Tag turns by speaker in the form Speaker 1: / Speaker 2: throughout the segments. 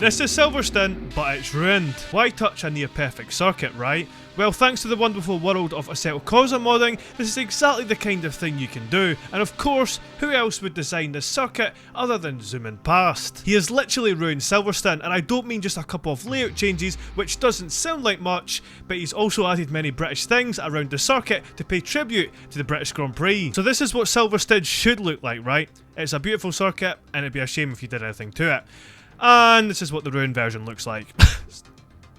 Speaker 1: This is Silverstone, but it's ruined. Why touch a near perfect circuit, right? Well, thanks to the wonderful world of Assetto Corsa modding, this is exactly the kind of thing you can do, and of course, who else would design this circuit other than zoomingpast? He has literally ruined Silverstone, and I don't mean just a couple of layout changes, which doesn't sound like much, but he's also added many British things around the circuit to pay tribute to the British Grand Prix. So this is what Silverstone should look like, right? It's a beautiful circuit, and it'd be a shame if you did anything to it. And this is what the ruined version looks like.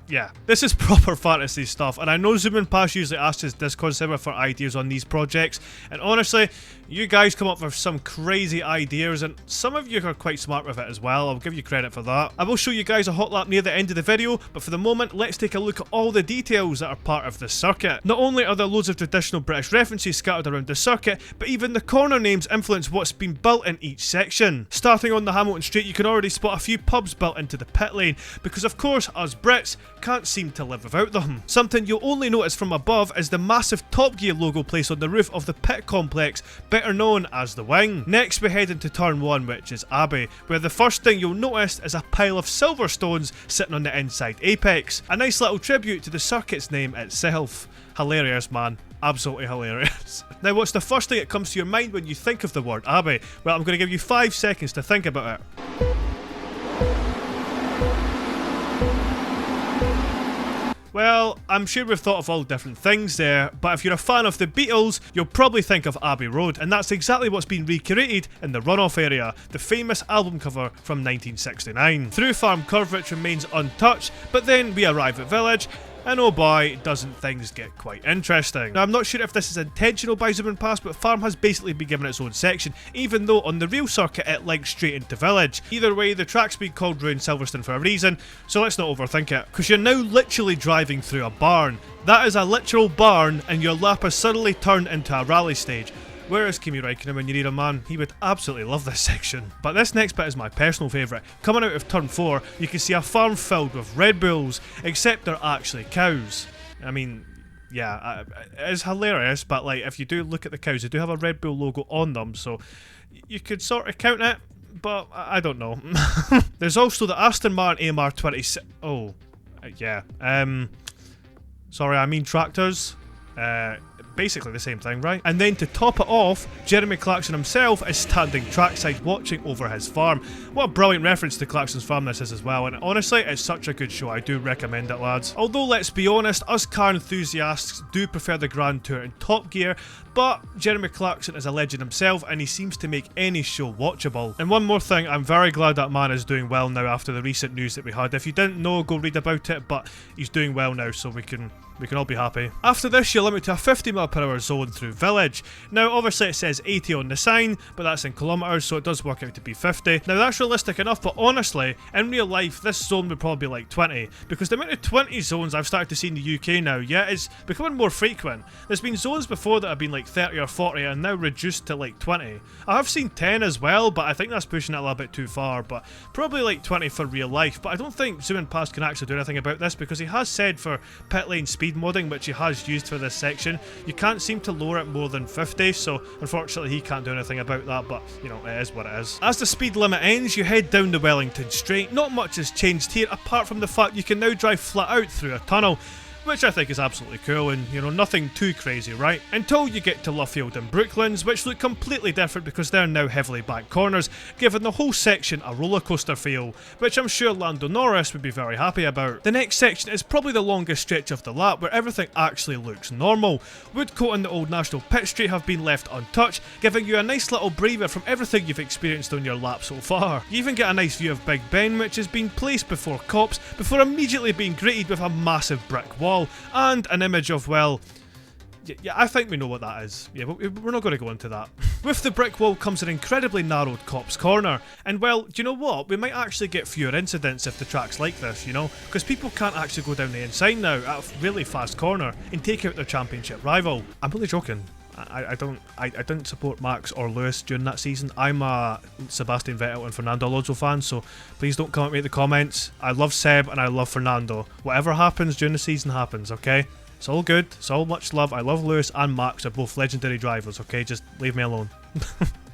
Speaker 1: Yeah, this is proper fantasy stuff, and I know zoomingpast usually asks his Discord server for ideas on these projects, and honestly, you guys come up with some crazy ideas, and some of you are quite smart with it as well. I'll give you credit for that. I will show you guys a hot lap near the end of the video, but for the moment, let's take a look at all the details that are part of this circuit. Not only are there loads of traditional British references scattered around the circuit, but even the corner names influence what's been built in each section. Starting on the Hamilton Straight, you can already spot a few pubs built into the pit lane, because of course, us Brits can't seem to live without them. Something you'll only notice from above is the massive Top Gear logo placed on the roof of the pit complex, better known as the Wing. Next we head into turn 1, which is Abbey, where the first thing you'll notice is a pile of Silverstones sitting on the inside apex. A nice little tribute to the circuit's name itself. Hilarious, man. Absolutely hilarious. Now, what's the first thing that comes to your mind when you think of the word Abbey? Well, I'm going to give you 5 seconds to think about it. Well, I'm sure we've thought of all different things there, but if you're a fan of the Beatles, you'll probably think of Abbey Road, and that's exactly what's been recreated in the runoff area, the famous album cover from 1969. Through Farm Curve, which remains untouched, but then we arrive at Village, and oh boy, doesn't things get quite interesting. Now, I'm not sure if this is intentional by zoomingpast, but Farm has basically been given its own section, even though on the real circuit it links straight into Village. Either way, the track's been called Ruined Silverstone for a reason, so let's not overthink it. Because you're now literally driving through a barn. That is a literal barn, and your lap has suddenly turned into a rally stage. Where is Kimi Räikkönen when you need a man? He would absolutely love this section. But this next bit is my personal favourite. Coming out of turn 4, you can see a farm filled with Red Bulls, except they're actually cows. I mean, yeah, it's hilarious, but like, if you do look at the cows, they do have a Red Bull logo on them, so you could sort of count it, but I don't know. There's also the Aston Martin AMR 26. Oh, yeah. Sorry, I mean tractors. Basically the same thing, right? And then to top it off, Jeremy Clarkson himself is standing trackside watching over his farm. What a brilliant reference to Clarkson's farm this is as well, and honestly, it's such a good show. I do recommend it, lads. Although, let's be honest, us car enthusiasts do prefer the Grand Tour in Top Gear, but Jeremy Clarkson is a legend himself, and he seems to make any show watchable. And one more thing, I'm very glad that man is doing well now after the recent news that we had. If you didn't know, go read about it, but he's doing well now, so we can all be happy. After this, you limit to a 50mph zone through Village. Now, obviously it says 80 on the sign, but that's in kilometres, so it does work out to be 50. Now, that's realistic enough, but honestly, in real life, this zone would probably be like 20, because the amount of 20 zones I've started to see in the UK now, yeah, is becoming more frequent. There's been zones before that have been like 30 or 40, and now reduced to like 20. I have seen 10 as well, but I think that's pushing it a little bit too far, but probably like 20 for real life. But I don't think zoomingpast can actually do anything about this, because he has said for pit lane speed modding, which he has used for this section, you can't seem to lower it more than 50, so unfortunately he can't do anything about that, but you know, it is what it is. As the speed limit ends, you head down the Wellington Straight. Not much has changed here, apart from the fact you can now drive flat out through a tunnel, which I think is absolutely cool, and you know, nothing too crazy, right? Until you get to Luffield and Brooklands, which look completely different because they're now heavily banked corners, giving the whole section a roller coaster feel, which I'm sure Lando Norris would be very happy about. The next section is probably the longest stretch of the lap, where everything actually looks normal. Woodcote and the Old National Pit Straight have been left untouched, giving you a nice little breather from everything you've experienced on your lap so far. You even get a nice view of Big Ben, which has been placed before cops, before immediately being greeted with a massive brick wall. And an image of, well, yeah, I think we know what that is. Yeah, we're not going to go into that. With the brick wall comes an incredibly narrowed Cops Corner. And well, do you know what? We might actually get fewer incidents if the track's like this, you know? Because people can't actually go down the inside now at a really fast corner and take out their championship rival. I'm only joking. I didn't support Max or Lewis during that season. I'm a Sebastian Vettel and Fernando Alonso fan, so please don't come at me in the comments. I love Seb and I love Fernando. Whatever happens during the season happens, okay? It's all good. It's all much love. I love Lewis and Max. They're both legendary drivers, okay? Just leave me alone.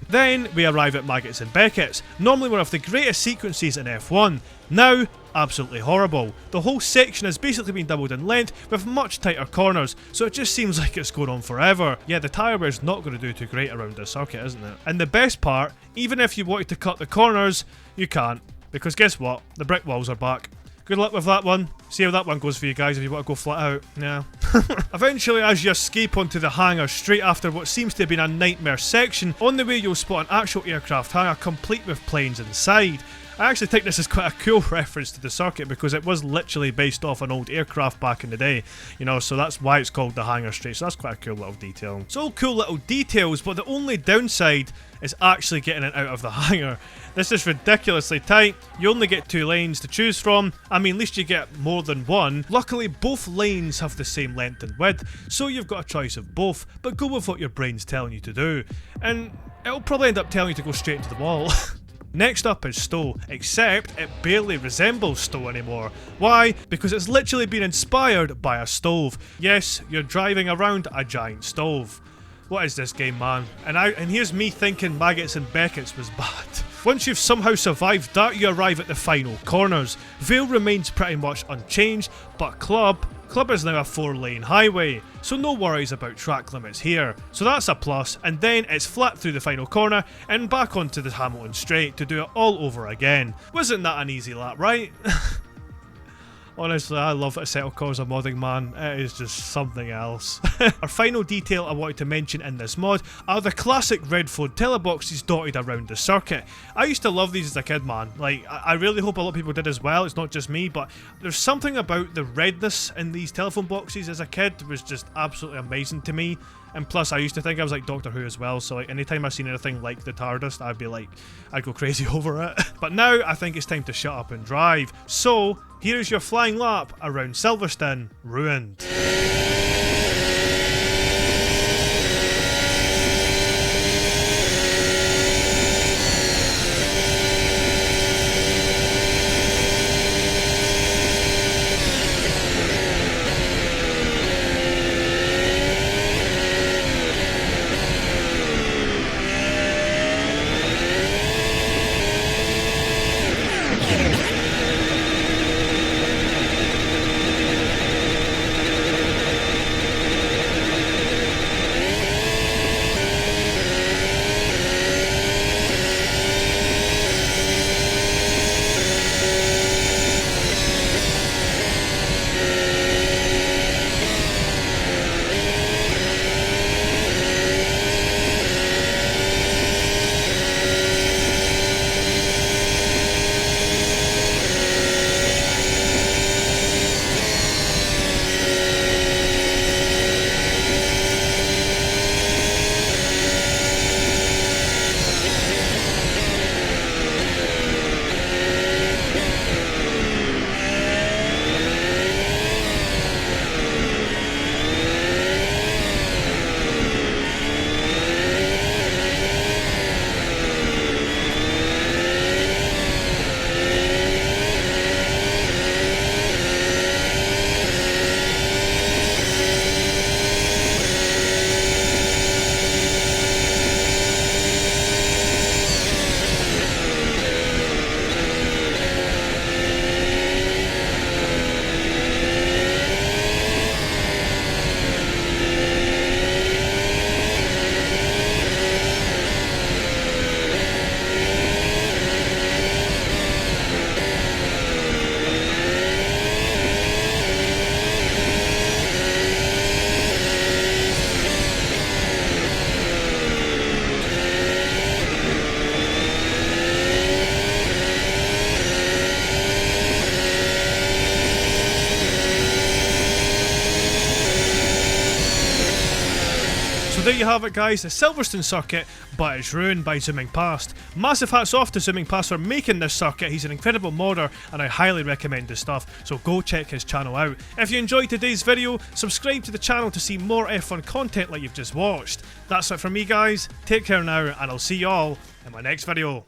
Speaker 1: Then we arrive at Maggots and Beckett's, normally one of the greatest sequences in F1. Now, absolutely horrible. The whole section has basically been doubled in length with much tighter corners, so it just seems like it's going on forever. Yeah, the tyre wear's not going to do too great around this circuit, isn't it? And the best part, even if you wanted to cut the corners, you can't. Because guess what? The brick walls are back. Good luck with that one. See how that one goes for you guys if you want to go flat out. Yeah. Eventually, as you escape onto the hangar straight after what seems to have been a nightmare section, on the way you'll spot an actual aircraft hangar complete with planes inside. I actually think this is quite a cool reference to the circuit because it was literally based off an old aircraft back in the day, you know, so that's why it's called the hangar straight, so that's quite a cool little detail. It's all cool little details, but the only downside is actually getting it out of the hangar. This is ridiculously tight. You only get 2 lanes to choose from. I mean, at least you get more than one. Luckily, both lanes have the same length and width, so you've got a choice of both, but go with what your brain's telling you to do. And it'll probably end up telling you to go straight into the wall. Next up is Stowe, except it barely resembles Stowe anymore. Why? Because it's literally been inspired by a stove. Yes, you're driving around a giant stove. What is this game, man? And here's me thinking Maggots and Beckett's was bad. Once you've somehow survived that, you arrive at the final corners. Vale remains pretty much unchanged, but Club is now a 4-lane highway, so no worries about track limits here. So that's a plus, and then it's flat through the final corner and back onto the Hamilton straight to do it all over again. Wasn't that an easy lap, right? Honestly, I love Assetto Corsa modding, man. It is just something else. Our final detail I wanted to mention in this mod are the classic red phone teleboxes dotted around the circuit. I used to love these as a kid, man. Like, I really hope a lot of people did as well. It's not just me, but there's something about the redness in these telephone boxes as a kid that was just absolutely amazing to me. And plus, I used to think I was like Doctor Who as well, so like anytime I seen anything like the TARDIS, I'd go crazy over it. But now, I think it's time to shut up and drive. So, here is your flying lap around Silverstone, ruined. there you have it, guys, the Silverstone circuit, but it's ruined by Zooming Past. Massive hats off to Zooming Past for making this circuit. He's an incredible modder and I highly recommend his stuff, so go check his channel out. If you enjoyed today's video, subscribe to the channel to see more F1 content like you've just watched. That's it from me, guys. Take care now, and I'll see you all in my next video.